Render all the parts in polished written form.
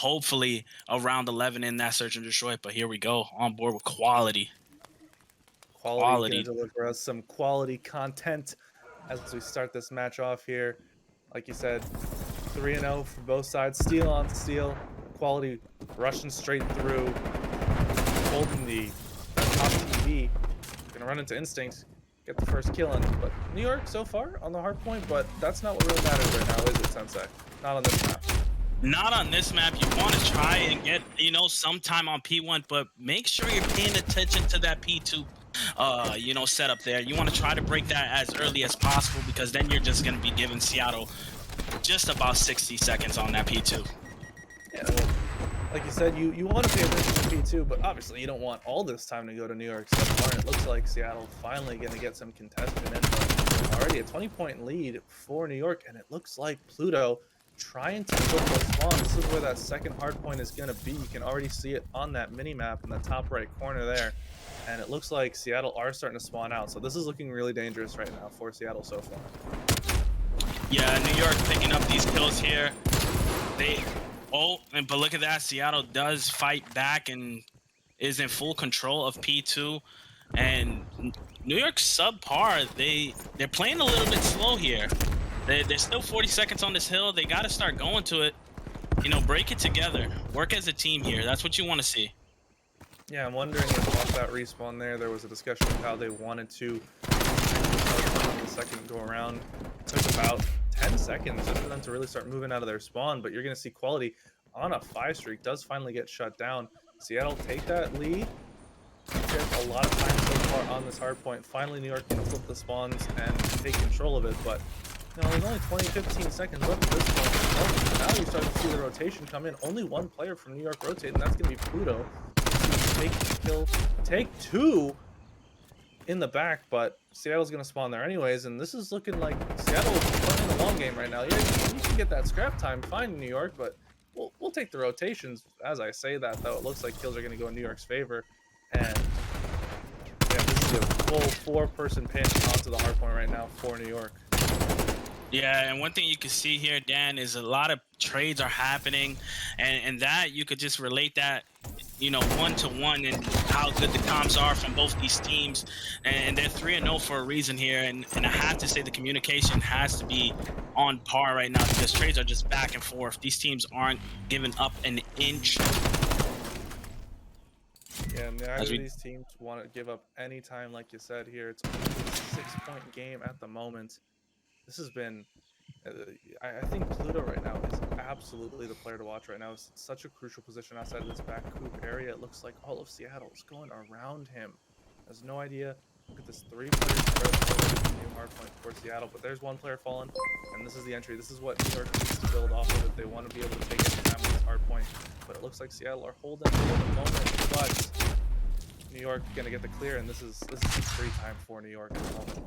hopefully around 11 in that search and destroy. But here we go, on board with quality. Quality going to deliver us some quality content as we start this match off here. Like you said, 3-0 for both sides, steel on steel. Quality rushing straight through, holding the top TV. Gonna run into Instinct, get the first kill in. But New York so far on the hard point, but that's not what really matters right now, is it, Sensei? Not on this map. Not on this map. You want to try and get, some time on P1, but make sure you're paying attention to that P2 setup there. You want to try to break that as early as possible, because then you're just going to be giving Seattle just about 60 seconds on that P2. Yeah, well, like you said, you want to pay attention to P2, but obviously you don't want all this time to go to New York SubPar. It looks like Seattle finally going to get some contested info. Already a 20-point lead for New York, and it looks like Pluto trying to flip those spawns. This is where that second hard point is going to be. You can already see it on that mini-map in the top right corner there. And it looks like Seattle are starting to spawn out. So this is looking really dangerous right now for Seattle so far. Yeah, New York picking up these kills here. But look at that. Seattle does fight back and is in full control of P2. And New York SubPar, they're playing a little bit slow here. There's still 40 seconds on this hill. They got to start going to it. Break it together. Work as a team here. That's what you want to see. Yeah, I'm wondering if off that respawn there was a discussion of how they wanted to on the second go around. It took about 10 seconds just for them to really start moving out of their spawn, but you're going to see quality on a 5 streak does finally get shut down. Seattle take that lead. A lot of time so far on this hard point. Finally, New York can flip the spawns and take control of it, but there's only 20-15 seconds left at this point. Now you start to see the rotation come in. Only one player from New York rotate, and that's going to be Pluto. Take the kill, take 2 in the back, but Seattle's going to spawn there anyways, and this is looking like Seattle is playing the long game right now. Yeah, you can get that scrap time fine in New York, but we'll take the rotations. As I say that, though, it looks like kills are going to go in New York's favor, and yeah, this is a full 4-person pinch onto the hard point right now for New York. Yeah, and one thing you can see here, Dan, is a lot of trades are happening, and that you could just relate that, one-to-one, and how good the comms are from both these teams. And they're 3-0 for a reason here, and I have to say the communication has to be on par right now, because trades are just back and forth. These teams aren't giving up an inch. Yeah, neither of these teams want to give up any time, like you said here. It's only a 6-point game at the moment. This has been, I think Pluto right now is absolutely the player to watch right now. It's such a crucial position outside of this back coop area. It looks like all of Seattle is going around him. Has no idea. Look at this 3-player spread. New hard point for Seattle, but there's one player fallen, and this is the entry. This is what New York needs to build off of if they want to be able to take any time on this hard point. But it looks like Seattle are holding for the moment, but New York going to get the clear, and this is free time for New York at the moment.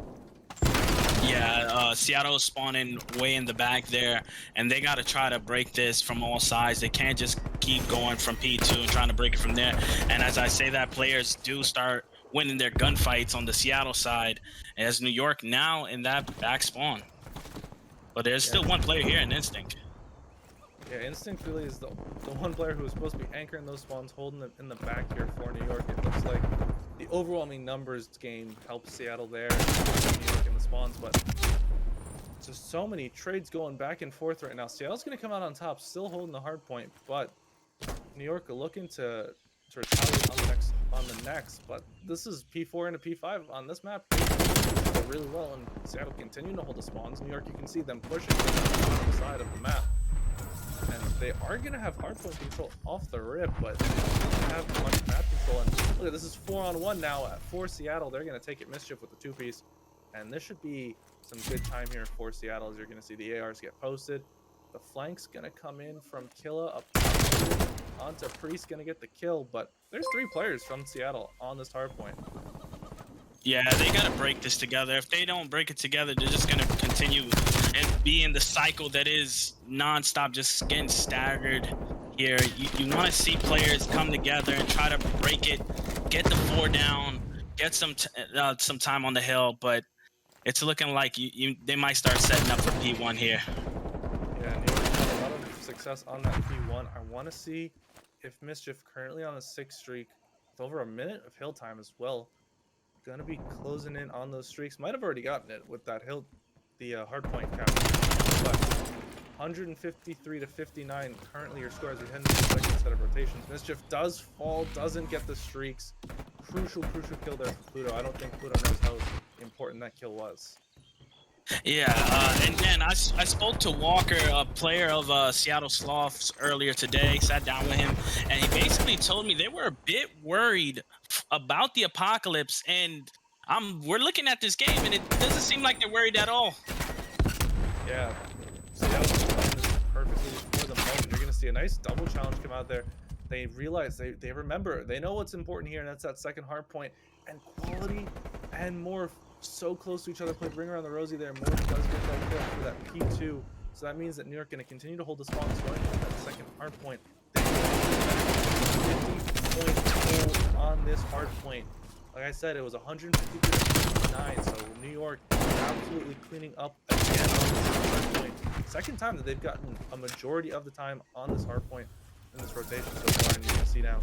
Yeah, Seattle is spawning way in the back there, and they got to try to break this from all sides. They can't just keep going from P2 and trying to break it from there. And as I say that, players do start winning their gunfights on the Seattle side, as New York now in that back spawn. But there's still one player here in Instinct. Yeah, Instinct really is the one player who is supposed to be anchoring those spawns, holding them in the back here for New York. It looks like the overwhelming numbers game helps Seattle there, New York in the spawns, but just so many trades going back and forth right now. Seattle's going to come out on top, still holding the hard point, but New York are looking to retaliate on the next. But this is P4 into P5 on this map. Really well, and Seattle continuing to hold the spawns. New York, you can see them pushing to the side of the map. And they are going to have hardpoint control off the rip, but they don't have much map control. And look, this is 4-on-1 now for Seattle. They're going to take it Mischief with the 2-piece. And this should be some good time here for Seattle, as you're going to see the ARs get posted. The flank's going to come in from Killa up onto Priest, going to get the kill. But there's 3 players from Seattle on this hardpoint. Yeah, they got to break this together. If they don't break it together, they're just going to continue and be in the cycle that is nonstop, just getting staggered here. You want to see players come together and try to break it, get the 4 down, get some time on the hill, but it's looking like they might start setting up for P1 here. Yeah, New York had a lot of success on that P1. I want to see if Mischief, currently on a 6 streak with over a minute of hill time as well, gonna be closing in on those streaks. Might have already gotten it with that hill, the hard point capture. But 153 to 59 currently your score as we head into the second set of rotations. Mischief does fall, doesn't get the streaks. Crucial kill there for Pluto. I don't think Pluto knows how important that kill was. Yeah, and then I spoke to Walker, a player of Seattle Sloths, earlier today. Sat down with him, and he basically told me they were a bit worried about the apocalypse. And we're looking at this game, and it doesn't seem like they're worried at all. Yeah, Seattle's playing this perfectly for the moment. You're going to see a nice double challenge come out there. They realize, they remember, they know what's important here, and that's that second hard point. And Quality and Morph so close to each other. Played Ring Around the Rosie there. Morph does get that kill for that P2. So that means that New York going to continue to hold the spawn, going for that second hard point. They 50-point hold on this hard point. Like I said, it was 159, so New York absolutely cleaning up again on this hard point. Second time that they've gotten a majority of the time on this hard point in this rotation so far, and you can see now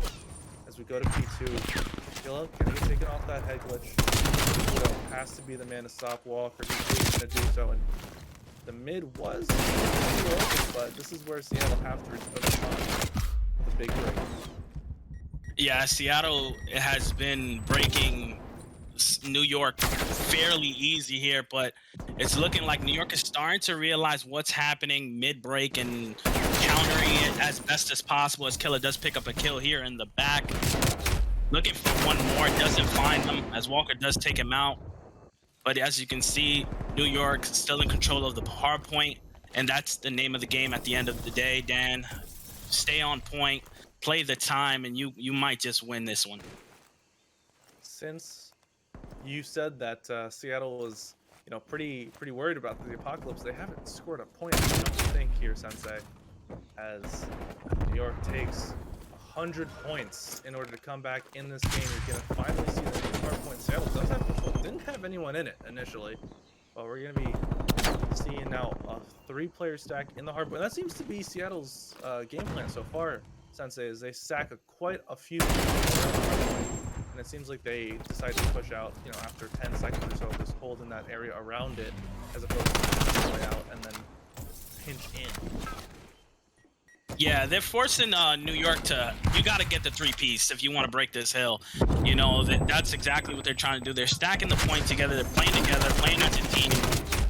as we go to P2, Killa can he take it off that head glitch? Pluto has to be the man to stop Walker. He's going to do so, and the mid was open, but this is where Seattle have to respond with a big break. Yeah, Seattle has been breaking New York fairly easy here, but it's looking like New York is starting to realize what's happening mid-break and countering it as best as possible, as Killa does pick up a kill here in the back. Looking for one more, doesn't find them, as Walker does take him out. But as you can see, New York still in control of the hard point, and that's the name of the game at the end of the day, Dan. Stay on point, play the time, and you might just win this one. Since you said that Seattle was, pretty worried about the apocalypse, they haven't scored a point, I don't think, here, Sensei, as New York takes 100 points in order to come back in this game. You're going to finally see the hard point. Seattle does have control. Didn't have anyone in it initially, but we're going to be seeing now a 3-player stack in the hard point. That seems to be Seattle's game plan so far, Sensei, is they stack quite a few around the hard point, and it seems like they decide to push out, after 10 seconds or so of this hold in that area around it, as opposed to pushing all the way out and then pinch in. Yeah, they're forcing New York to, you got to get the 3-piece if you want to break this hill. That's exactly what they're trying to do. They're stacking the points together, they're playing together, playing as a team.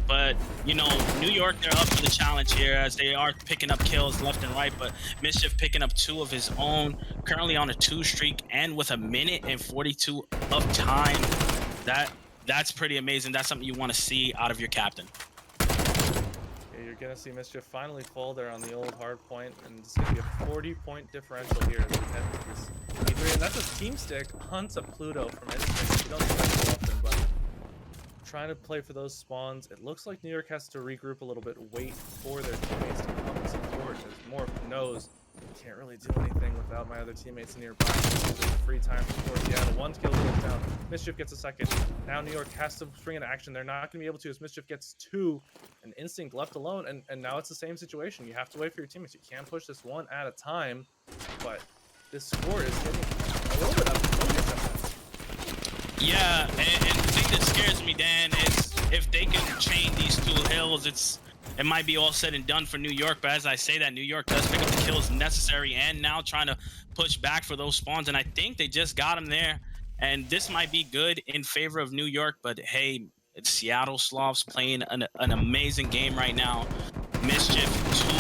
But, New York, they're up for the challenge here as they are picking up kills left and right. But Mischief picking up 2 of his own, currently on a 2 streak and with a minute and 42 of time. That's pretty amazing. That's something you want to see out of your captain. You're going to see Mischief finally fall there on the old hard point, and it's going to be a 40-point differential here as we head to this E3. And that's a team stick onto Pluto from Instinct. You don't see that so often, but trying to play for those spawns. It looks like New York has to regroup a little bit, wait for their teammates to come and support, as Morph knows can't really do anything without my other teammates nearby. This is a free time for Seattle. 1 kill goes down. Mischief gets a second. Now New York has to spring into action. They're not going to be able to, as Mischief gets 2, and Instinct left alone. And now it's the same situation. You have to wait for your teammates. You can't push this one at a time, but this score is getting a little bit up. Yeah, and the thing that scares me, Dan, is if they can chain these 2 hills, it might be all said and done for New York. But as I say that, New York does pick up the kills necessary and now trying to push back for those spawns. And I think they just got him there. And this might be good in favor of New York. But hey, it's Seattle Sloths playing an amazing game right now. Mischief,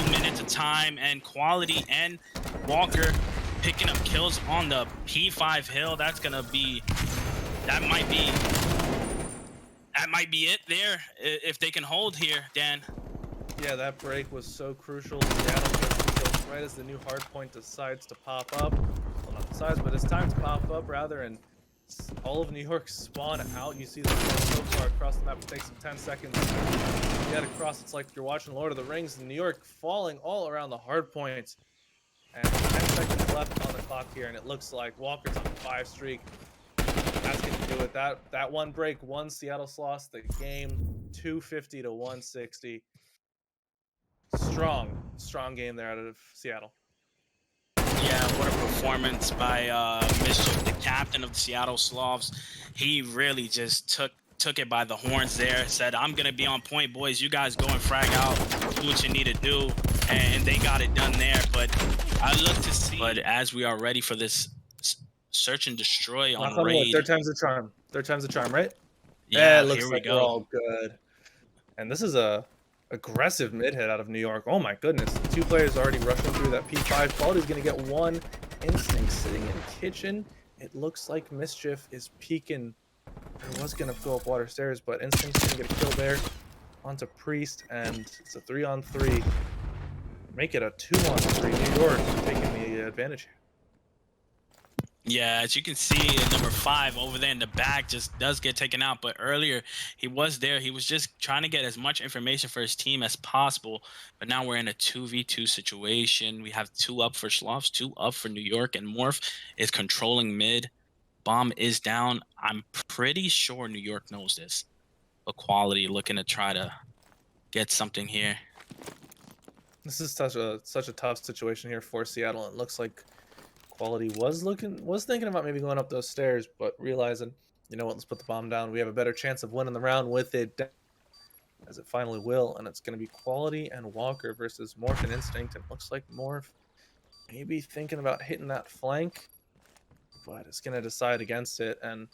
2 minutes of time, and Quality and Walker picking up kills on the P5 hill. That might be it there if they can hold here, Dan. Yeah, that break was so crucial. Seattle gets the kills right as the new hardpoint decides to pop up. Well, not decides, but it's time to pop up rather, and all of New York spawn out. You see the so far across the map. It takes them 10 seconds to get across. It's like you're watching Lord of the Rings. New York falling all around the hardpoint. And 10 seconds left on the clock here, and it looks like Walker's on a 5 streak. That's going to do it. That one break won Seattle Sloths the game, 250 to 160. strong game there out of Seattle. Yeah, what a performance by Mischief, the captain of the Seattle Sloths. He really just took it by the horns there. Said, "I'm gonna be on point, boys. You guys go and frag out, do what you need to do," and they got it done there. But I look to see. But as we are ready for this search and destroy Knock on on wood. raid, Third time's the charm. Third time's the charm, right? yeah, It looks here we like we're go. all good. And this is a aggressive mid hit out of New York. Oh my goodness. 2 players already rushing through that P5. Quality's going to get 1. Instinct sitting in kitchen. It looks like Mischief is peeking. There was going to go up water stairs, but Instinct's going to get a kill there. Onto Priest, and it's a 3-on-3. Make it a 2-on-3. New York taking the advantage here. Yeah, as you can see, number 5 over there in the back just does get taken out. But earlier, he was there. He was just trying to get as much information for his team as possible. But now we're in a 2v2 situation. We have 2 up for Sloths, 2 up for New York, and Morph is controlling mid. Bomb is down. I'm pretty sure New York knows this. But Quality looking to try to get something here. This is such a tough situation here for Seattle. It looks like Quality was thinking about maybe going up those stairs, but realizing, you know what, let's put the bomb down. We have a better chance of winning the round with it, as it finally will. And it's going to be Quality and Walker versus Morph and Instinct. And it looks like Morph maybe thinking about hitting that flank, but it's going to decide against it. And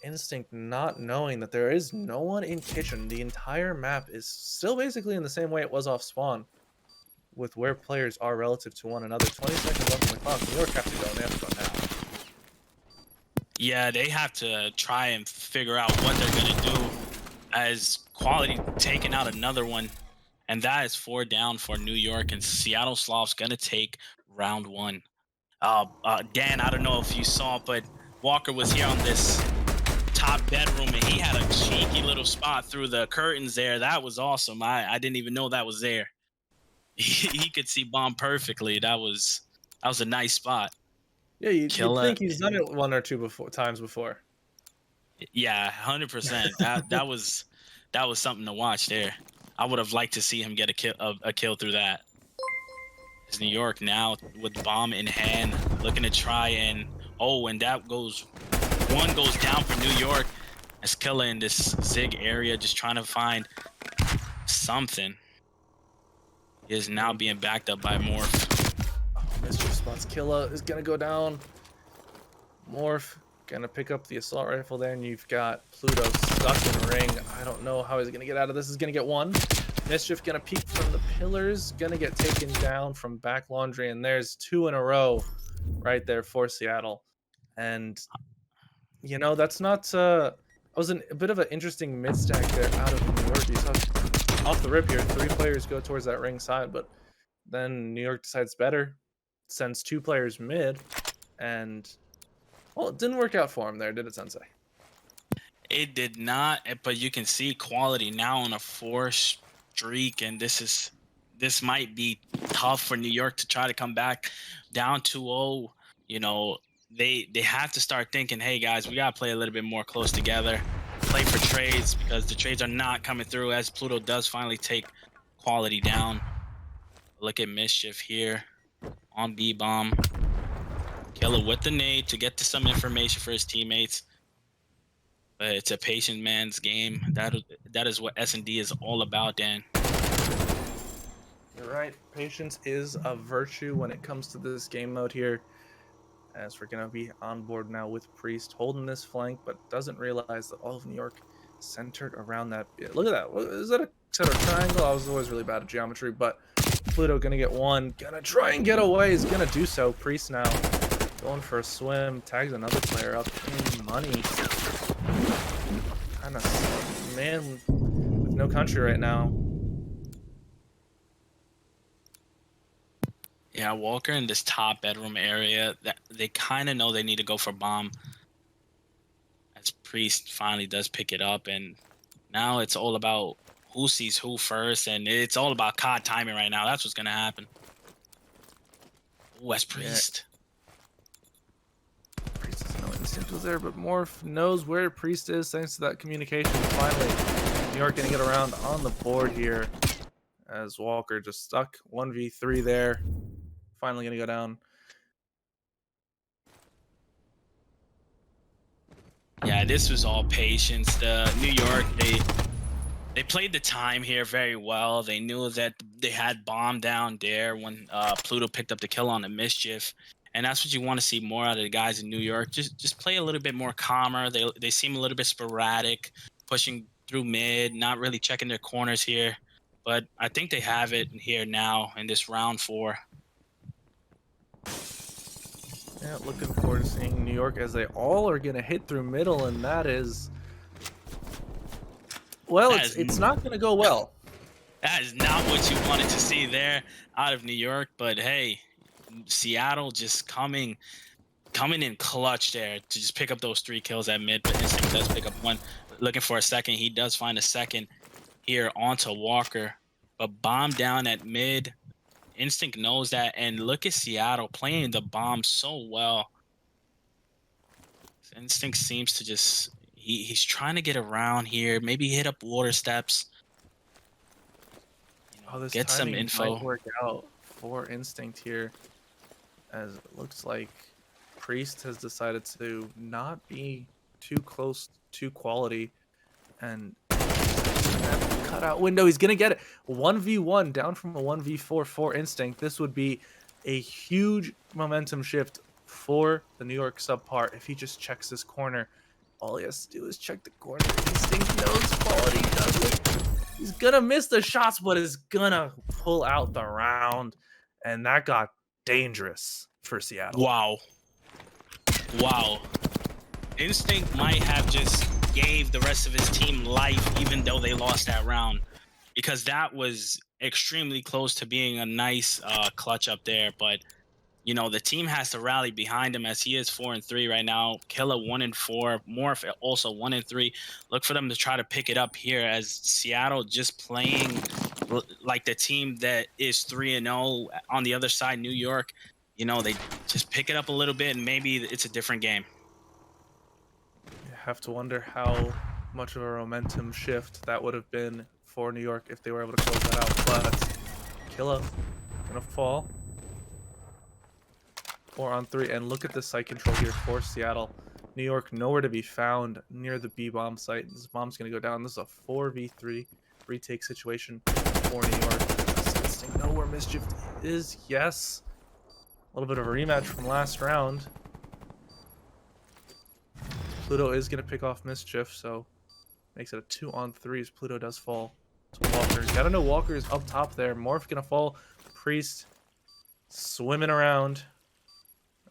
Instinct not knowing that there is no one in kitchen. The entire map is still basically in the same way it was off spawn, with where players are relative to one another. 20 seconds left on the clock. New York have to go, and they have to go now. Yeah, they have to try and figure out what they're going to do, as Quality taking out another one. And that is 4 down for New York, and Seattle Sloths going to take round 1. Dan, I don't know if you saw, but Walker was here on this top bedroom, and he had a cheeky little spot through the curtains there. That was awesome. I didn't even know that was there. He could see Bomb perfectly. That was a nice spot. Yeah, you'd think he's done it 1 or 2 times before. Yeah, 100%. That was something to watch there. I would have liked to see him get a kill through that. It's New York now with Bomb in hand, looking to try and and that goes. 1 goes down for New York. As Killa in this Zig area, just trying to find something. He is now being backed up by Morph. Oh, Mischief spots Killa is gonna go down. Morph gonna pick up the assault rifle there, and you've got Pluto stuck in ring. I don't know how he's gonna get out of this. He's gonna get 1. Mischief gonna peek from the pillars, gonna get taken down from back laundry, and there's 2 in a row right there for Seattle. And you know, that's not that was a bit of an interesting mid stack there out of New York. You saw off the rip here, 3 players go towards that ring side, but then New York decides better, sends 2 players mid, and well, it didn't work out for him there, did it, Sensei? It did not, but you can see Quality now on a 4 streak, and this might be tough for New York to try to come back down 2-0. You know, they have to start thinking, hey guys, we gotta play a little bit more close together, play for trades, because the trades are not coming through, as Pluto does finally take Quality down. Look at Mischief here on B-bomb. Killa with the nade to get to some information for his teammates. But it's a patient man's game. That is what S&D is all about, Dan. You're right. Patience is a virtue when it comes to this game mode here. As we're going to be on board now with Priest holding this flank, but doesn't realize that all of New York centered around that. Yeah, look at that. Is that a center triangle? I was always really bad at geometry, but Pluto going to get 1. Going to try and get away. He's going to do so. Priest now going for a swim. Tags another player up in money. Kind of man with no country right now. Yeah, Walker in this top bedroom area, that they kind of know they need to go for bomb. As Priest finally does pick it up, and now it's all about who sees who first, and it's all about COD timing right now. That's what's gonna happen. Ooh, that's Priest. Yeah. Priest doesn't know Instinct was there, but Morph knows where Priest is thanks to that communication. Finally, New York gonna get around on the board here. as Walker just stuck 1v3 there. Finally gonna go down. Yeah, this was all patience. The New York, they played the time here very well. They knew that they had bomb down there when Pluto picked up the kill on the mischief, and that's what you want to see more out of the guys in New York. Just play a little bit more calmer. They seem a little bit sporadic, pushing through mid, not really checking their corners here. But I think they have it here now in this round 4. Yeah, looking forward to seeing New York as they all are gonna hit through middle, and that is, well, That it's is not gonna go well. That is not what you wanted to see there out of New York. But hey, Seattle just coming in clutch there to just pick up those 3 kills at mid. But Instinct does pick up 1. Looking for a second. He does find a second here onto Walker. But bomb down at mid. Instinct knows that. And look at Seattle playing the bomb so well. Instinct seems to just he's trying to get around here. Maybe hit up water steps. Oh, this Get some timing info. might work out for Instinct here, as it looks like Priest has decided to not be too close to quality, and that cutout window, he's gonna get it. 1v1 down from a 1v4 for Instinct. This would be a huge momentum shift for the New York SubPar if he just checks this corner. All he has to do is check the corner. Instinct knows quality does it. He's gonna miss the shots, but is gonna pull out the round, and that got dangerous for Seattle. Wow. Instinct might have just gave the rest of his team life, even though they lost that round, because that was extremely close to being a nice clutch up there. But the team has to rally behind him, as he is 4-3 right now. Killa 1-4, Morph also 1-3. Look for them to try to pick it up here, as Seattle just playing like the team that is 3-0 on the other side. New York, they just pick it up a little bit, and maybe it's a different game. You have to wonder how much of a momentum shift that would have been for New York if they were able to close that out. But Killa gonna fall. 4-on-3, and look at the site control here for Seattle. New York nowhere to be found near the B bomb site. This bomb's gonna go down. This is a 4v3 retake situation for New York. Instinct know where Mischief is. Yes, a little bit of a rematch from last round. Pluto is gonna pick off Mischief, so makes it a 2-on-3 as Pluto does fall to Walker. You gotta know Walker is up top there. Morph gonna fall. Priest swimming around.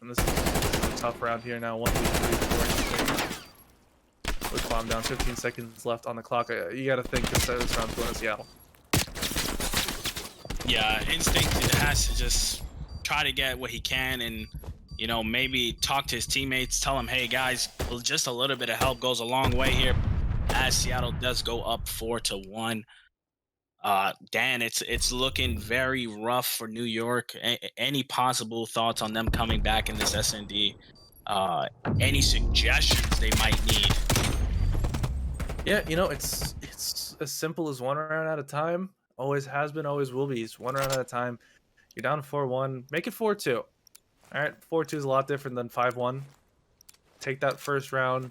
And this is a tough round here now. 1v3 for with bomb down. 15 seconds left on the clock. You got to think this round's going to Seattle. Yeah, Instinct has to just try to get what he can, and maybe talk to his teammates. Tell them, hey guys, just a little bit of help goes a long way here. As Seattle does go up 4-1. Dan, it's looking very rough for New York. Any possible thoughts on them coming back in this SND? Any suggestions they might need? Yeah, it's as simple as 1 round at a time. Always has been, always will be. It's 1 round at a time. You're down 4-1. Make it 4-2. All right, 4-2 is a lot different than 5-1. Take that first round,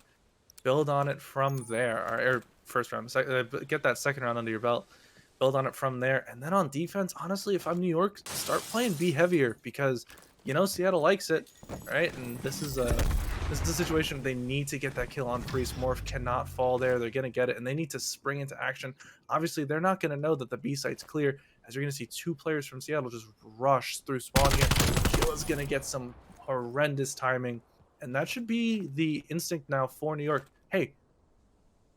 build on it from there. Or first round, get that second round under your belt. Build on it from there, and then on defense, honestly, if I'm New York, start playing B heavier, because Seattle likes it, right? And this is a situation they need to get that kill on Priest. Morph cannot fall there. They're gonna get it, and they need to spring into action. Obviously, they're not gonna know that the B site's clear, as you're gonna see 2 players from Seattle just rush through spawn here. Killa's gonna get some horrendous timing, and that should be the instinct now for New York. Hey,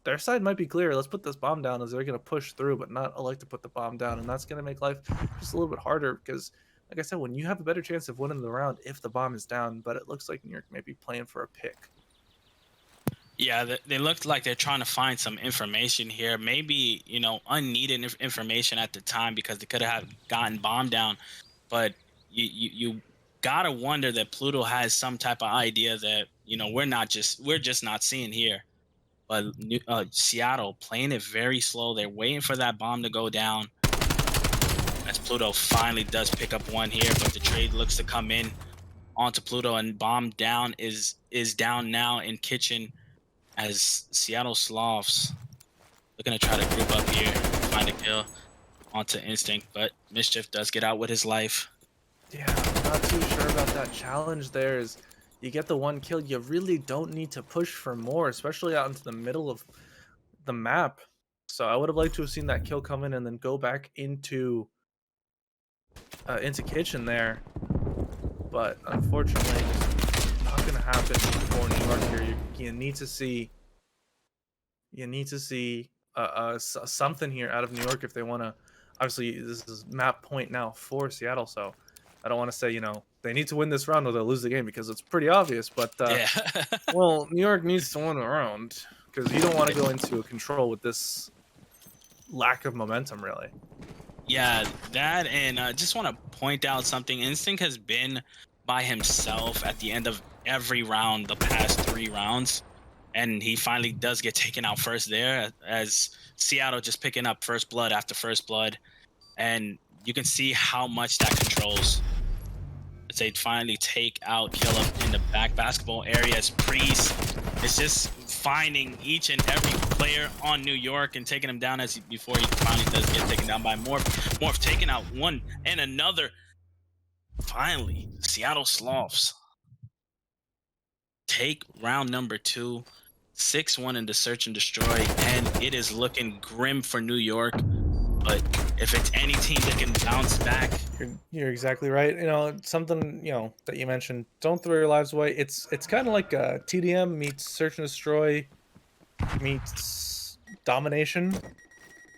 their side might be clear. Let's put this bomb down, as they're going to push through, but not elect to put the bomb down. And that's going to make life just a little bit harder, because, like I said, when you have a better chance of winning the round if the bomb is down, but it looks like New York may be playing for a pick. Yeah, they looked like they're trying to find some information here. Maybe, unneeded information at the time, because they could have gotten bomb down. But you got to wonder that Pluto has some type of idea that, we're just not seeing here. But Seattle playing it very slow. They're waiting for that bomb to go down. as Pluto finally does pick up one here, but the trade looks to come in onto Pluto, and bomb down is down now in kitchen as Seattle Sloths looking to try to group up here, find a kill onto Instinct, but Mischief does get out with his life. Yeah, I'm not too sure about that challenge there. Is you get the one kill, you really don't need to push for more, especially out into the middle of the map. So I would have liked to have seen that kill come in and then go back into kitchen there. But unfortunately, just not gonna happen for New York here. You need to see something here out of New York if they want to. Obviously, this is map point now for Seattle, so I don't want to say they need to win this round or they'll lose the game because it's pretty obvious. But Yeah. well, New York needs to win a round because you don't want to go into a control with this lack of momentum, really. Yeah, that, and just want to point out something. Instinct has been by himself at the end of every round the past 3 rounds, and he finally does get taken out first there as Seattle just picking up first blood after first blood, and you can see how much that controls. As they finally take out Killa in the back basketball area as Priest is just finding each and every player on New York and taking him down before he finally does get taken down by Morph. Morph taking out one and another. Finally, Seattle Sloths take round number 2, 6-1 in the search and destroy, and it is looking grim for New York. But if it's any team that can bounce back, you're exactly right. Something that you mentioned. Don't throw your lives away. It's kind of like TDM meets search and destroy meets domination.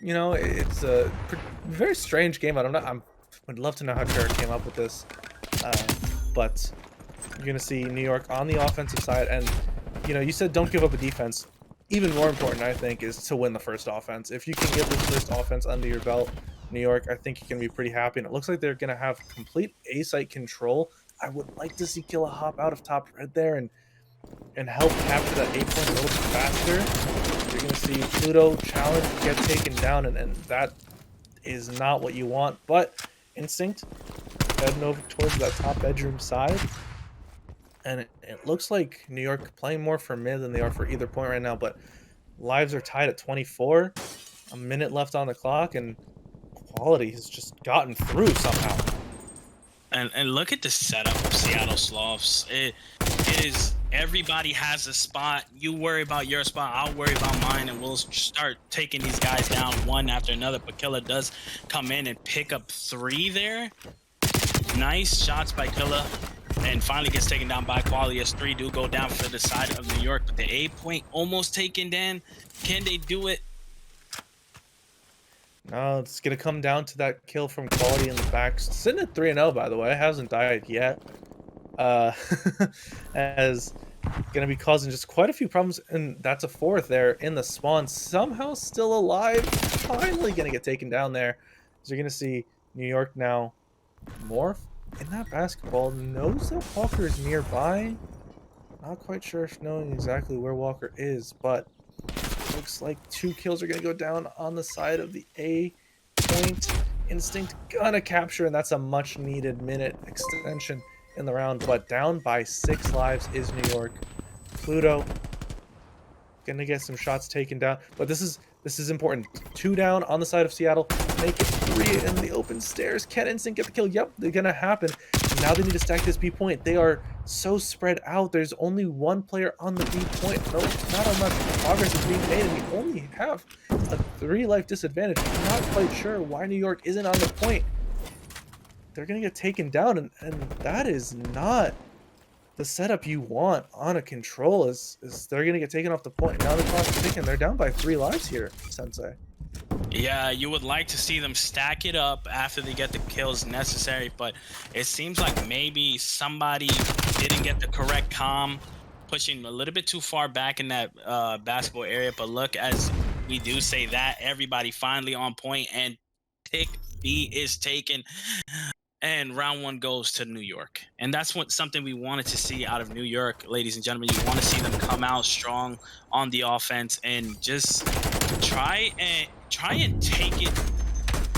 It's a very strange game. I would love to know how Jared came up with this, but you're gonna see New York on the offensive side, and you said don't give up a defense. Even more important, I think, is to win the first offense. If you can get this first offense under your belt, New York, I think you can be pretty happy. And it looks like they're going to have complete A-site control. I would like to see Killa hop out of top red there and help capture that A point a little bit faster. You're going to see Pluto challenge get taken down, and that is not what you want. But Instinct heading over towards that top bedroom side. And it looks like New York playing more for mid than they are for either point right now, but lives are tied at 24. A minute left on the clock, and quality has just gotten through somehow. And look at the setup of Seattle Sloths. It is everybody has a spot. You worry about your spot, I'll worry about mine, and we'll start taking these guys down one after another. But Killa does come in and pick up 3 there. Nice shots by Killa. And finally gets taken down by Quality as 3 do go down for the side of New York. But the A point almost taken down. Can they do it? No, it's going to come down to that kill from Quality in the back. Sitting at 3-0, by the way. Hasn't died yet. As going to be causing just quite a few problems. And that's a 4th there in the spawn. Somehow still alive. Finally going to get taken down there. So you're going to see New York now morph in that basketball. Knows that Walker is nearby. Not quite sure if knowing exactly where Walker is, but looks like 2 kills are going to go down on the side of the A point. Instinct gonna capture, and that's a much needed minute extension in the round. But down by 6 lives is New York. Pluto gonna get some shots taken down, but this is important. 2 down on the side of Seattle. Make it 3 in the open stairs. Can Instinct get the kill? Yep, they're gonna happen. Now they need to stack this B point. They are so spread out. There's only 1 player on the B point. No, not how much progress is being made, and we only have a 3 life disadvantage. I'm not quite sure why New York isn't on the point. They're gonna get taken down, and that is not the setup you want on a control. Is they're gonna get taken off the point. Now the clock's ticking. They're down by 3 lives here, Sensei. Yeah, you would like to see them stack it up after they get the kills necessary, but it seems like maybe somebody didn't get the correct comm, pushing a little bit too far back in that basketball area. But look, as we do say that, everybody finally on point, and pick B is taken. And round 1 goes to New York. And that's something we wanted to see out of New York, ladies and gentlemen. You want to see them come out strong on the offense and just try and take it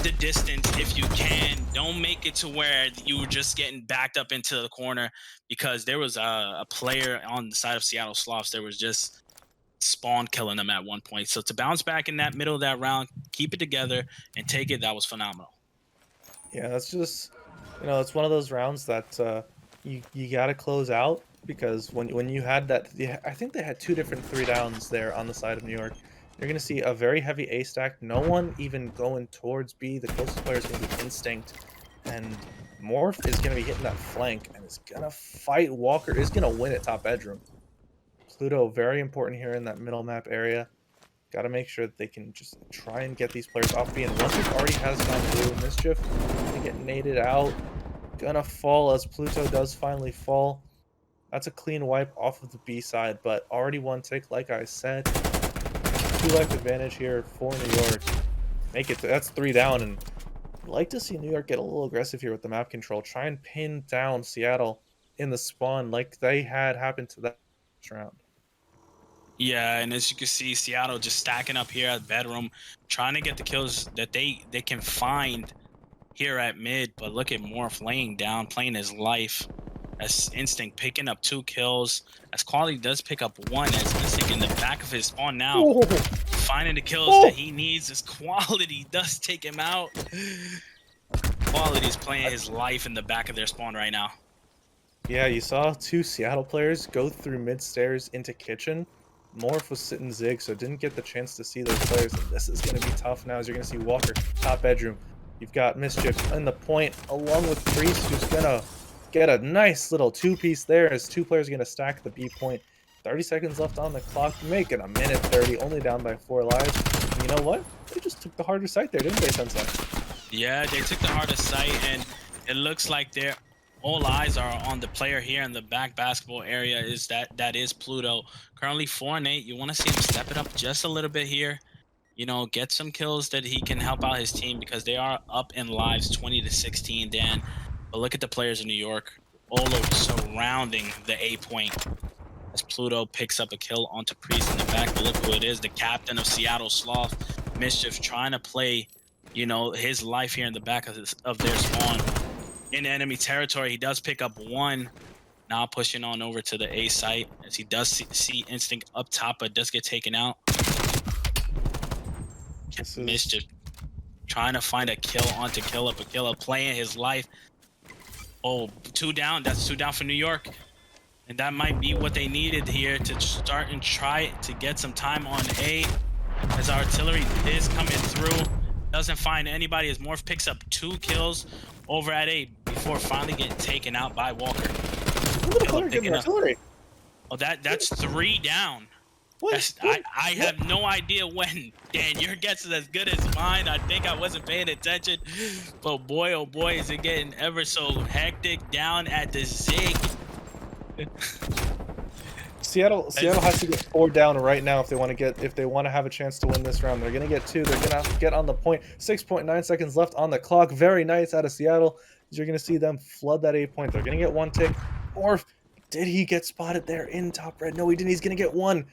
the distance if you can. Don't make it to where you were just getting backed up into the corner, because there was a player on the side of Seattle Sloths. There was just spawn killing them at one point. So to bounce back in that middle of that round, keep it together and take it, that was phenomenal. Yeah, that's just, it's one of those rounds that you got to close out, because when you had that, I think they had two different 3 downs there on the side of New York. You're going to see a very heavy A stack. No one even going towards B. The closest player is going to be Instinct, and Morph is going to be hitting that flank and is going to fight Walker. Is going to win at top bedroom. Pluto, very important here in that middle map area. Got to make sure that they can just try and get these players off B. And Mischief already has gone blue. Mischief gonna get naded out. Gonna fall as Pluto does finally fall. That's a clean wipe off of the B side, but already 1 tick, like I said. 2-life advantage here for New York. Make it. That's 3 down, and I'd like to see New York get a little aggressive here with the map control. Try and pin down Seattle in the spawn like they had happened to that round. Yeah, and as you can see, Seattle just stacking up here at bedroom, trying to get the kills that they can find here at mid. But look at Morph laying down, playing his life. As Instinct picking up 2 kills. As Quality does pick up 1. As Instinct in the back of his spawn now, finding the kills that he needs. As Quality does take him out. Quality's playing his life in the back of their spawn right now. Yeah, you saw 2 Seattle players go through mid stairs into kitchen. Morph was sitting zig, so didn't get the chance to see those players. And this is going to be tough now, as you're going to see Walker, top bedroom. You've got Mischief in the point, along with Priest, who's going to get a nice little 2-piece there, as 2 players are going to stack the B point. 30 seconds left on the clock, making a minute 30, only down by 4 lives. And you know what? They just took the harder site there, didn't they, Sensei? Yeah, they took the hardest site, and it looks like they're all eyes are on the player here in the back basketball area. That is Pluto. Currently 4-8. You want to see him step it up just a little bit here. Get some kills that he can help out his team, because they are up in lives 20-16, Dan. But look at the players in New York. All over surrounding the A point. As Pluto picks up a kill onto Priest in the back. But look who it is, the captain of Seattle Sloth. Mischief trying to play, his life here in the back of their spawn. In enemy territory, he does pick up 1. Now pushing on over to the A site, as he does see Instinct up top, but does get taken out. Mischief trying to find a kill onto kill up, playing his life. Oh, 2 down. That's 2 down for New York. And that might be what they needed here to start and try to get some time on A, as artillery is coming through. Doesn't find anybody, as Morph picks up 2 kills over at A before finally getting taken out by Walker. Artillery. Oh, that's 3 down. I have no idea when. Dan, your guess is as good as mine. I think I wasn't paying attention. But boy, oh boy, is it getting ever so hectic down at the Zig. Seattle has to get 4 down right now if they want to have a chance to win this round. They're gonna get 2. They're gonna get on the point. 6.9 seconds left on the clock. Very nice out of Seattle. You're gonna see them flood that A point. They're gonna get 1 tick. Or did he get spotted there in top red? No, he didn't. He's gonna get 1.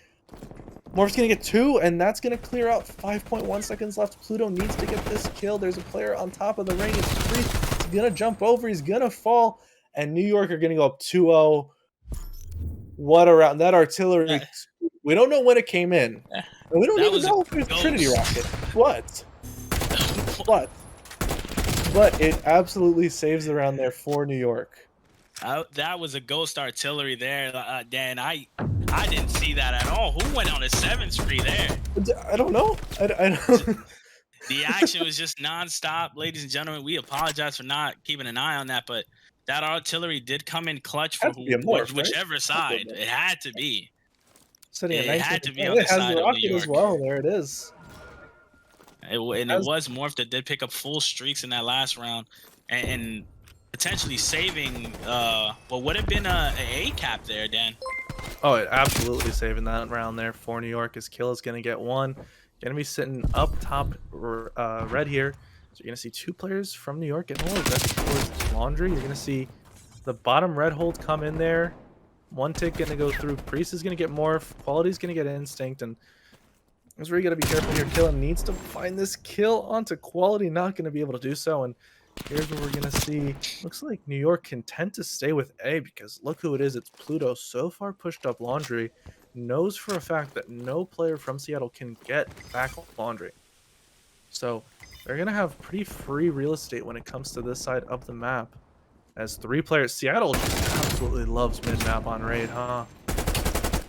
Morph's gonna get 2, and that's gonna clear out. 5.1 seconds left. Pluto needs to get this kill. There's a player on top of the ring. It's Priest. He's gonna jump over. He's gonna fall, and New York are gonna go up 2-0. What a round! That artillery. We don't know when it came in. And we don't even know if it's a Trinity rocket. What? But it absolutely saves the round there for New York. That was a ghost artillery there, Dan. I didn't see that at all. Who went on a 7th spree there? I don't know. I don't. The action was just nonstop, ladies and gentlemen. We apologize for not keeping an eye on that, but that artillery did come in clutch for whichever side. It had to be. It had to be on the side of New York as well. There it is. It was Morph that did pick up full streaks in that last round, and potentially saving what would have been a cap there, Dan. Oh, it absolutely saving that round there for New York. His kill is going to get 1. Going to be sitting up top red here. So you're going to see 2 players from New York getting hold. That's towards Laundry. You're going to see the bottom red hold come in there. 1 tick going to go through. Priest is going to get Morph. Quality's going to get Instinct. And That's where you gotta be careful here. Killer needs to find this kill onto Quality, not gonna be able to do so, and here's what we're gonna see. Looks like New York content to stay with A because look who it is. It's Pluto, so far pushed up Laundry, knows for a fact that no player from Seattle can get back Laundry. So they're gonna have pretty free real estate when it comes to this side of the map. As 3 players, Seattle just absolutely loves mid-map on raid, huh?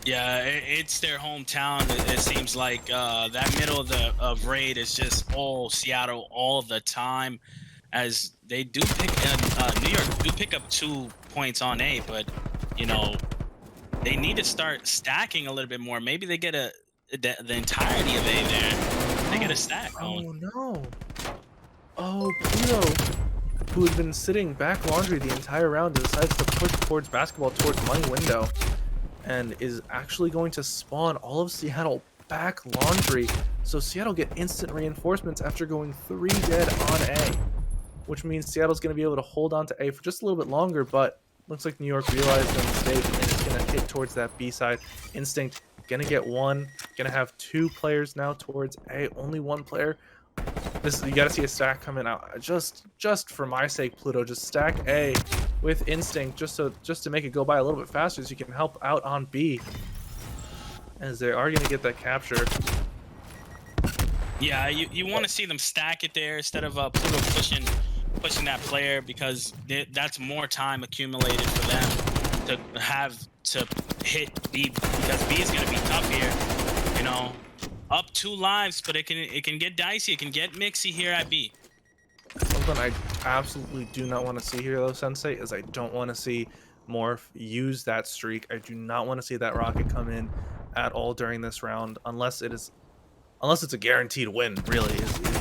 Yeah, it's their hometown. It seems like that middle of raid is just all Seattle all the time, as they do pick New York do pick up 2 points on A, but you know they need to start stacking a little bit more. Maybe they get the entirety of A there. They get a stack going. Oh no! Oh, Pluto, who had been sitting back Laundry the entire round, decides to push towards basketball, towards money window, and is actually going to spawn all of Seattle back Laundry. So Seattle get instant reinforcements after going 3 dead on A, which means Seattle's going to be able to hold on to A for just a little bit longer, but looks like New York realized their mistake and is going to hit towards that B side. Instinct going to get 1, going to have 2 players now towards A, only 1 player. You got to see a stack coming out. Just for my sake, Pluto, just stack A with Instinct just to make it go by a little bit faster so you can help out on B, as they are going to get that capture. Yeah, you want to see them stack it there instead of Pluto pushing that player, because that's more time accumulated for them to have to hit B, because B is going to be tough here. You know, up 2 lives, but it can get dicey. It can get mixy here at B. Something I absolutely do not want to see here, though, Sensei, is I don't want to see Morph use that streak. I do not want to see that rocket come in at all during this round, unless it's a guaranteed win, really.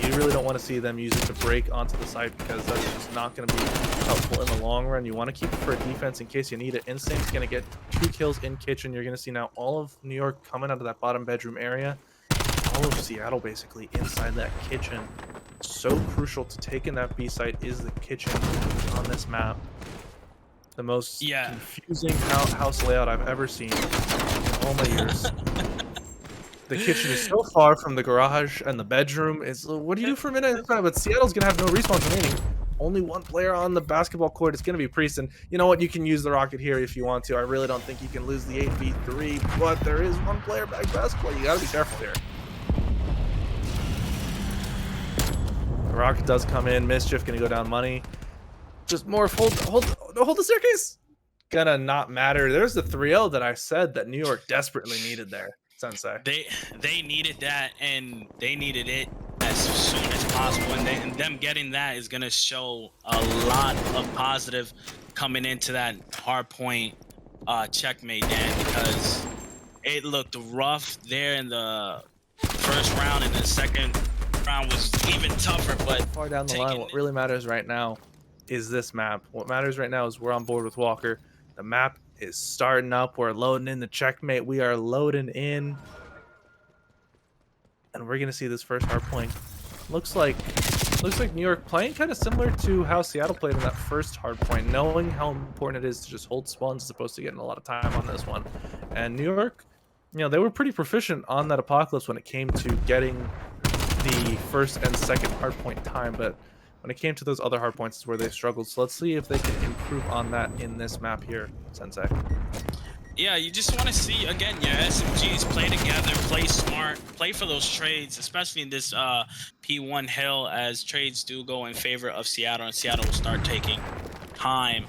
You really don't want to see them use it to break onto the site, because that's just not going to be helpful in the long run. You want to keep it for defense in case you need it. Instinct's going to get 2 kills in kitchen. You're going to see now all of New York coming out of that bottom bedroom area. All of Seattle basically inside that kitchen. So crucial to taking that B site is the kitchen on this map. The most confusing house layout I've ever seen in all my years. The kitchen is so far from the garage and the bedroom. It's what do you do for a minute? But Seattle's gonna have no respawns remaining. Only 1 player on the basketball court. It's gonna be Priest, and you know what? You can use the rocket here if you want to. I really don't think you can lose the 8v3, but there is 1 player back basketball. You gotta be careful here. The rocket does come in. Mischief gonna go down money. Just more hold the staircase. Gonna not matter. There's the 3-0 that I said that New York desperately needed there. Sensei. They needed that, and they needed it as soon as possible, and them getting that is gonna show a lot of positive coming into that hard point checkmate, Dan, because it looked rough there in the first round, and the second round was even tougher. But far down the line, what really matters right now is this map. What matters right now is we're on board with Walker. The map is starting up. We're loading in the checkmate. We are loading in, and we're gonna see this first hard point. Looks like New York playing kind of similar to how Seattle played in that first hard point, knowing how important it is to just hold spawns as opposed to getting a lot of time on this one. And New York, you know, they were pretty proficient on that Apocalypse when it came to getting the first and second hard point time, but when it came to those other hard points is where they struggled. So let's see if they can improve on that in this map here, Sensei. Yeah, you just want to see, again, your SMGs play together, play smart, play for those trades, especially in this P1 hill, as trades do go in favor of Seattle, and Seattle will start taking time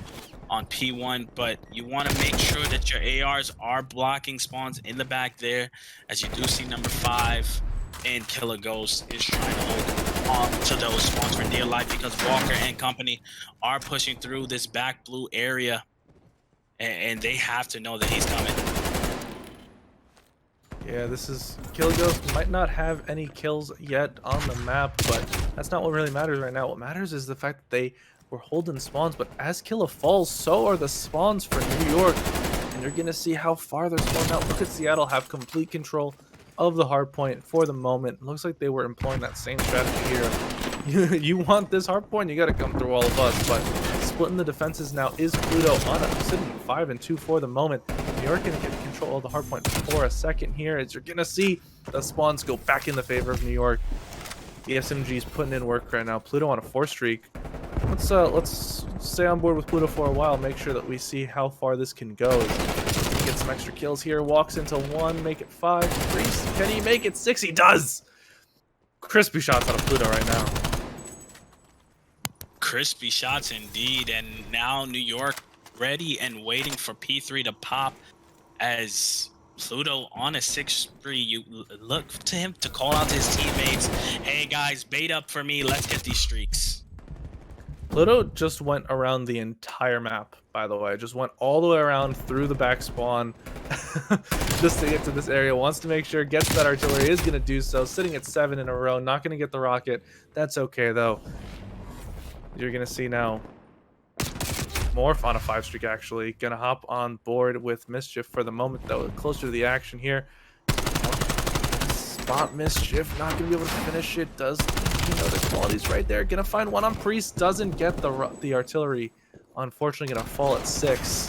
on P1. But you want to make sure that your ARs are blocking spawns in the back there, as you do see number 5 and Killer Ghost is trying to hold on to those spawns for dear life, because Walker and company are pushing through this back blue area, and they have to know that he's coming. Yeah, this is Killer Ghost might not have any kills yet on the map, but that's not what really matters right now. What matters is the fact that they were holding spawns, but as Killa falls, so are the spawns for New York, and you're gonna see how far they're spawned out. Look at Seattle have complete control of the hard point for the moment. Looks like they were employing that same strategy here. You want this hard point, you got to come through all of us. But splitting the defenses now is Pluto on a sitting 5 and 2 for the moment. New York gonna get control control of the hardpoint for a second here, as you're gonna see the spawns go back in the favor of New York. The SMG's putting in work right now. Pluto on a 4 streak. Let's stay on board with Pluto for a while. Make sure that we see how far this can go. Get some extra kills here. Walks into 1, make it 5. Priest, can he make it 6? He does. Crispy shots out of Pluto right now. Crispy shots indeed, and now New York ready and waiting for P3 to pop as Pluto on a 6-3. You look to him to call out to his teammates, hey guys, bait up for me, let's get these streaks. Pluto just went around the entire map, by the way. Just went all the way around through the back spawn just to get to this area. Wants to make sure, gets that artillery, is going to do so. Sitting at 7 in a row, not going to get the rocket. That's okay, though. You're going to see now Morph on a 5 streak, actually. Going to hop on board with Mischief for the moment, though. Closer to the action here. Spot Mischief, not going to be able to finish it. Does you know the quality's right there. Gonna find one on Priest. Doesn't get the artillery. Unfortunately, gonna fall at 6.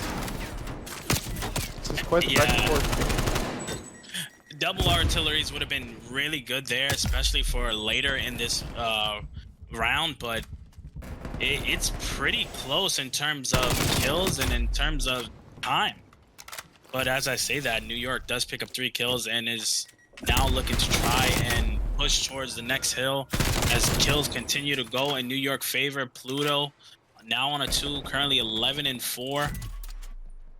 This is quite the back and forth. Double artilleries would have been really good there, especially for later in this round, but it's pretty close in terms of kills and in terms of time. But as I say that, New York does pick up 3 kills and is now looking to try and push towards the next hill as kills continue to go in New York favor. Pluto now on a 2, currently 11 and 4.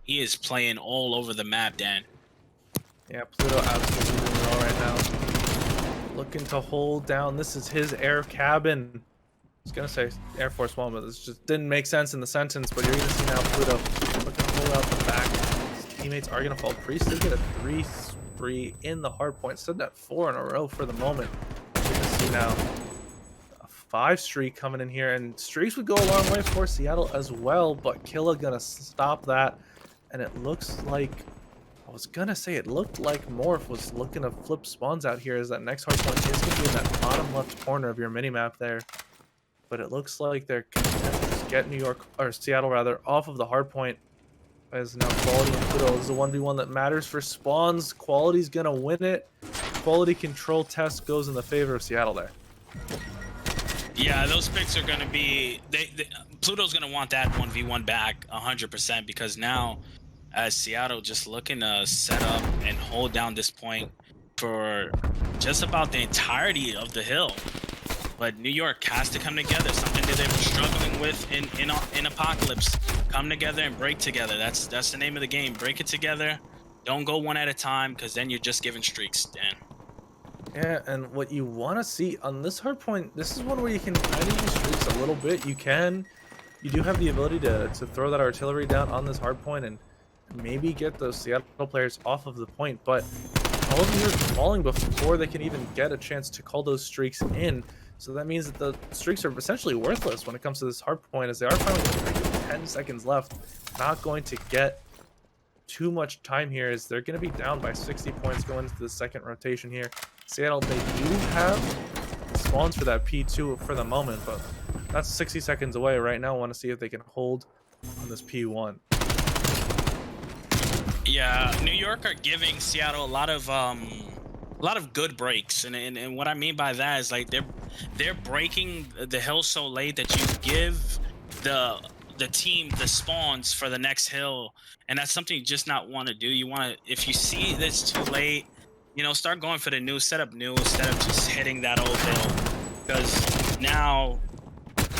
He is playing all over the map, Dan. Yeah, Pluto absolutely doing well right now. Looking to hold down. This is his air cabin. I was gonna say Air Force One, but this just didn't make sense in the sentence. But you're gonna see now Pluto looking to hold out the back. His teammates are gonna fall. Priest did get a 3-3 in the hard point. Stood at 4 in a row for the moment. You're gonna see now a 5 streak coming in here, and streaks would go a long way for Seattle as well. But Killa gonna stop that, and it looks like. I was gonna say it looked like Morph was looking to flip spawns out here, as that next hard point is gonna be in that bottom left corner of your mini map there. But it looks like they're gonna just get New York, or Seattle rather, off of the hard point. As now Quality and Pluto is the 1v1 that matters for spawns. Quality's gonna win it. Quality control test goes in the favor of Seattle there. Yeah, those picks are gonna be. Pluto's gonna want that 1v1 back 100% because now. As Seattle just looking to set up and hold down this point for just about the entirety of the hill. But New York has to come together, something that they were struggling with in Apocalypse. Come together and break together. That's the name of the game. Break it together. Don't go one at a time, because then you're just giving streaks, Dan. Yeah, and what you want to see on this hard point, this is one where you can kind of use streaks a little bit. You do have the ability to throw that artillery down on this hard point and maybe get those Seattle players off of the point, but all of them are falling before they can even get a chance to call those streaks in. So that means that the streaks are essentially worthless when it comes to this hard point, as they are finally 10 seconds left. Not going to get too much time here, as they're going to be down by 60 points going into the second rotation here. Seattle, they do have spawns for that P2 for the moment, but that's 60 seconds away right now. I want to see if they can hold on this P1. Yeah, New York are giving Seattle a lot of good breaks, and what I mean by that is like they're breaking the hill so late that you give the team the spawns for the next hill, and that's something you just not want to do. You want to, if you see this too late, start going for the new setup instead of just hitting that old hill, because now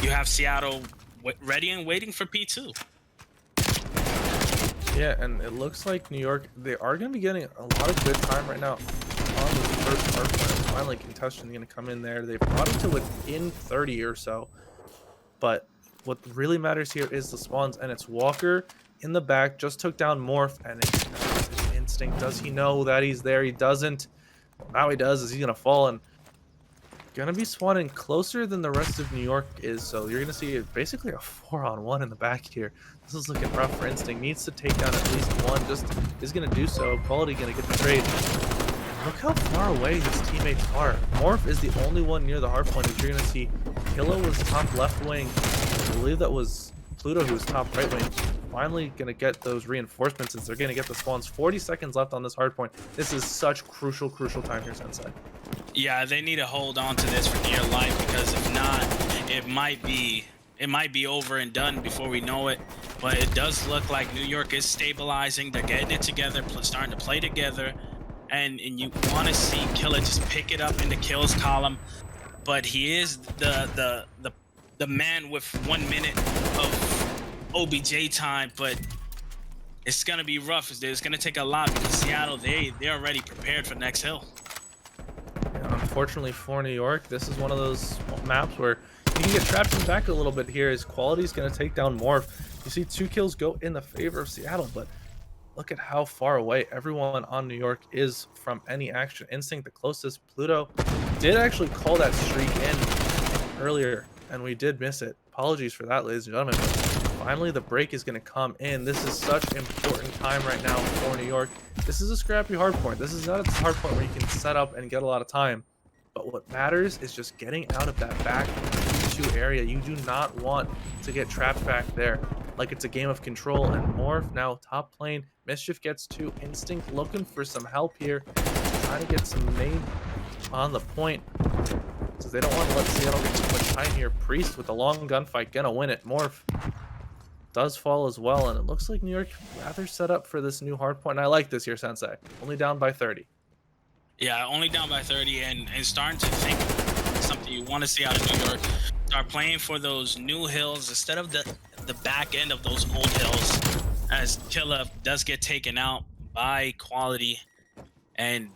you have Seattle ready and waiting for P2. Yeah, and it looks like New York, they are going to be getting a lot of good time right now on the first hard point. Finally, Contestion's going to come in there. They've brought it to within 30 or so. But what really matters here is the spawns, and it's Walker in the back, just took down Morph, and it's his instinct. Does he know that he's there? He doesn't. Well, now he does, as he's going to fall, and going to be spawning closer than the rest of New York is, so you're going to see basically a 4-on-1 in the back here. This is looking rough for Instinct. Needs to take down at least one. Just is going to do so. Quality going to get the trade. Look how far away his teammates are. Morph is the only one near the hard point. As you're going to see, Killa was top left wing. I believe that was Pluto who was top right wing. finally going to get those reinforcements since they're going to get the spawns. 40 seconds left on this hard point. This is such crucial time here, Sensei. Yeah, they need to hold on to this for dear life, because if not, it might be over and done before we know it. But it does look like New York is stabilizing. They're getting it together, starting to play together, and you want to see Killer just pick it up in the kills column. But he is the man with 1 minute of OBJ time, but it's gonna be rough. It's gonna take a lot, because Seattle, they're already prepared for next hill. Yeah, unfortunately for New York, this is one of those maps where you can get trapped in the back a little bit here. His quality is going to take down Morph. You see 2 kills go in the favor of Seattle, but look at how far away everyone on New York is from any action. Instinct, the closest. Pluto did actually call that streak in earlier, and we did miss it. Apologies for that, ladies and gentlemen. But finally, the break is going to come in. This is such important time right now for New York. This is a scrappy hard point. This is not a hard point where you can set up and get a lot of time. But what matters is just getting out of that back 2 area. You do not want to get trapped back there. Like it's a game of control. And Morph now top lane. Mischief gets 2. Instinct looking for some help here. Trying to get some nade on the point. So they don't want to let Seattle get too much time here. Priest with a long gunfight gonna win it. Morph does fall as well. And it looks like New York rather set up for this new hard point. And I like this here, Sensei. Only down by 30. Yeah, only down by 30, and starting to think something you want to see out of New York. Start playing for those new hills instead of the back end of those old hills, as Killa does get taken out by quality. And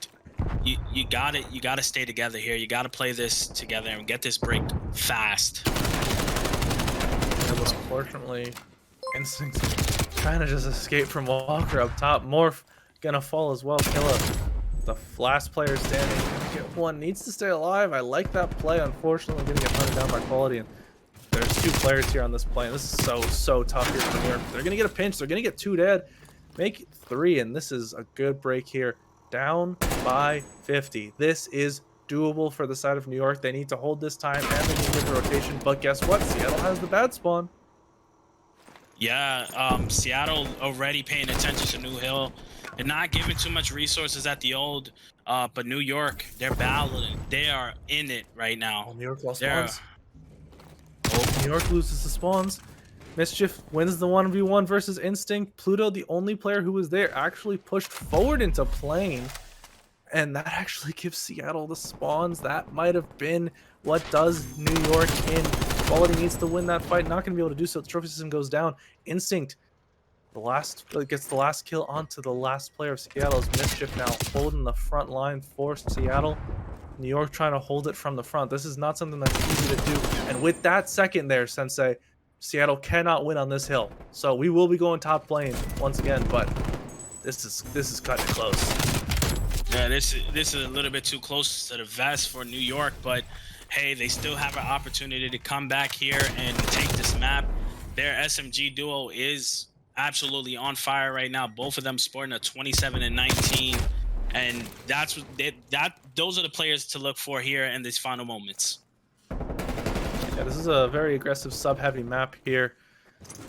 you gotta stay together here. You gotta play this together and get this break fast. Yeah, but unfortunately, Instinct trying to just escape from Walker up top. Morph gonna fall as well. Killa, the last player standing, gonna get 1. Needs to stay alive. I like that play. Unfortunately, gonna get hunted down by quality. And there's 2 players here on this play. And this is so tough here for New York. They're gonna get a pinch. They're gonna get 2 dead. Make it 3, and this is a good break here. Down by 50. This is doable for the side of New York. They need to hold this time, and they need to get the rotation. But guess what? Seattle has the bad spawn. Yeah, Seattle already paying attention to New Hill. They're not giving too much resources at the old, but New York, they're battling. They are in it right now. Oh, New York lost spawns. Oh, New York loses the spawns. Mischief wins the 1v1 versus Instinct. Pluto, the only player who was there, actually pushed forward into plane. And that actually gives Seattle the spawns. That might have been what does New York in. Quality needs to win that fight. Not going to be able to do so. The trophy system goes down. Instinct gets the last kill onto the last player of Seattle's. Mischief now holding the front line for Seattle. New York trying to hold it from the front. This is not something that's easy to do. And with that second there, Sensei, Seattle cannot win on this hill. So we will be going top lane once again, but this is cutting it close. Yeah, this is a little bit too close to the vest for New York, but hey, they still have an opportunity to come back here and take this map. Their SMG duo is absolutely on fire right now. Both of them sporting a 27 and 19, and those are the players to look for here in these final moments. Yeah, this is a very aggressive sub-heavy map here.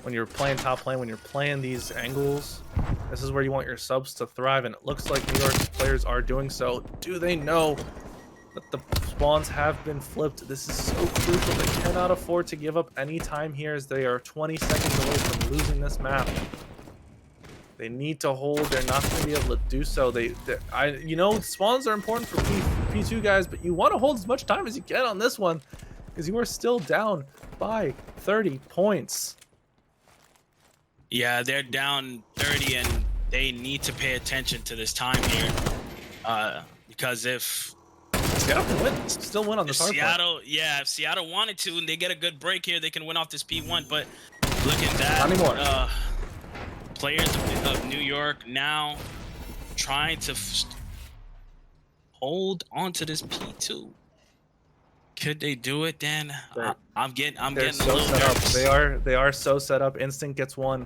When you're playing top lane, when you're playing these angles, this is where you want your subs to thrive, and it looks like New York's players are doing so. Do they know that the spawns have been flipped? This is so crucial. They cannot afford to give up any time here, as they are 20 seconds away from losing this map. They need to hold. They're not going to be able to do so. You know, spawns are important for P2 guys, but you want to hold as much time as you can on this one, because you are still down by 30 points. Yeah, they're down 30, and they need to pay attention to this time here, because if Seattle can win, still win on this hard point. Yeah, if Seattle wanted to and they get a good break here, they can win off this P1. But look at that. Not anymore. Players of New York now trying to hold on to this P2. Could they do it, Dan? I'm getting so a little set nervous. up. They are so set up. Instinct gets 1.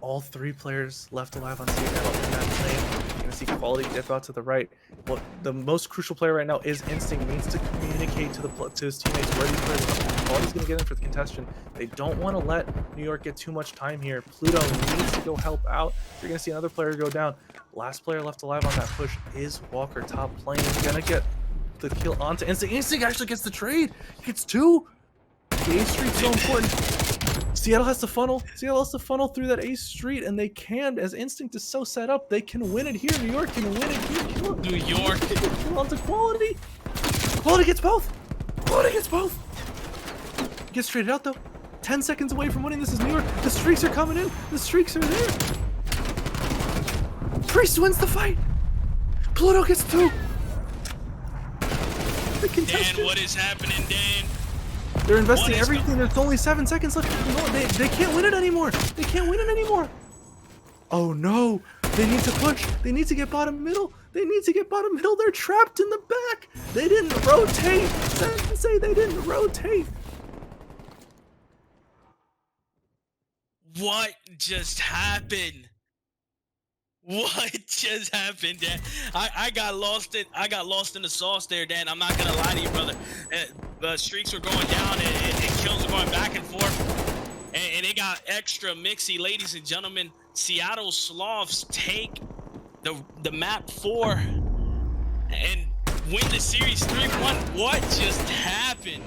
All 3 players left alive on Seattle in that lane. You're gonna see Quality dip out to the right. Well, the most crucial player right now is Instinct. Needs to communicate to his teammates where these players are. Quality's going to get in for the contestation. They don't want to let New York get too much time here. Pluto needs to go help out. You're going to see another player go down. Last player left alive on that push is Walker. Top lane. Going to get the kill onto Instinct. Instinct actually gets the trade. Gets 2. The Ace Street's so important. Seattle has to funnel. Seattle has to funnel through that Ace Street, and they can, as Instinct is so set up, they can win it here. New York can win it here. New York. Kill onto Quality. Quality gets both. Quality gets both. Gets traded out though. 10 seconds away from winning. This is New York. The streaks are coming in. The streaks are there. Priest wins the fight. Pluto gets 2. The contestant. Dan, what is happening, Dan? They're investing everything. There's only 7 seconds left. No, they can't win it anymore. They can't win it anymore. Oh no. They need to push. They need to get bottom middle. They need to get bottom middle. They're trapped in the back. They didn't rotate. Say they didn't rotate. What just happened? What just happened, Dan? I got lost in the sauce there, Dan. I'm not gonna lie to you, brother. The streaks were going down and kills were going back and forth, and it got extra mixy, ladies and gentlemen. Seattle Sloths take the map 4 and win the series 3-1. What just happened?